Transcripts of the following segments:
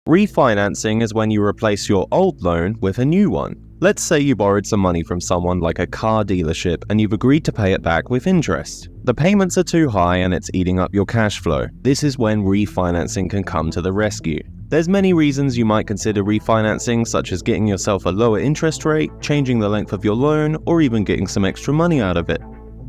Refinancing is when you replace your old loan with a new one. Let's say you borrowed some money from someone like a car dealership and you've agreed to pay it back with interest. The payments are too high and it's eating up your cash flow. This is when refinancing can come to the rescue. There's many reasons you might consider refinancing, such as getting yourself a lower interest rate, changing the length of your loan, or even getting some extra money out of it.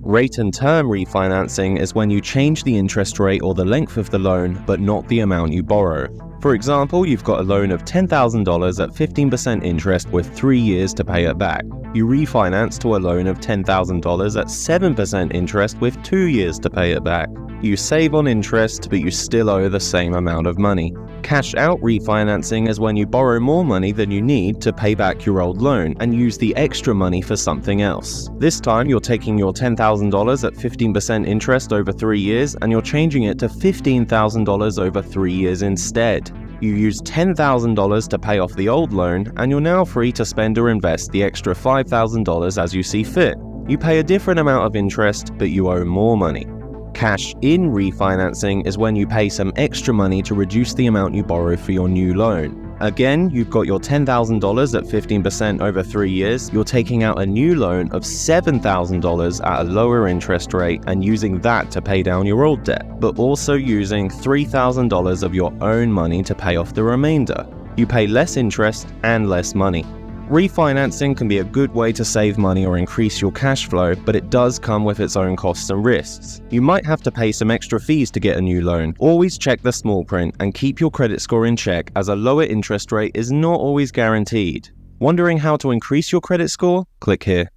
Rate and term refinancing is when you change the interest rate or the length of the loan, but not the amount you borrow. For example, you've got a loan of $10,000 at 15% interest with 3 years to pay it back. You refinance to a loan of $10,000 at 7% interest with 2 years to pay it back. You save on interest, but you still owe the same amount of money. Cash out refinancing is when you borrow more money than you need to pay back your old loan and use the extra money for something else. This time you're taking your $10,000 at 15% interest over 3 years and you're changing it to $15,000 over 3 years instead. You use $10,000 to pay off the old loan and you're now free to spend or invest the extra $5,000 as you see fit. You pay a different amount of interest, but you owe more money. Cash-in refinancing is when you pay some extra money to reduce the amount you borrow for your new loan. Again, you've got your $10,000 at 15% over 3 years, you're taking out a new loan of $7,000 at a lower interest rate and using that to pay down your old debt, but also using $3,000 of your own money to pay off the remainder. You pay less interest and less money. Refinancing can be a good way to save money or increase your cash flow, but it does come with its own costs and risks. You might have to pay some extra fees to get a new loan. Always check the small print and keep your credit score in check, as a lower interest rate is not always guaranteed. Wondering how to increase your credit score? Click here.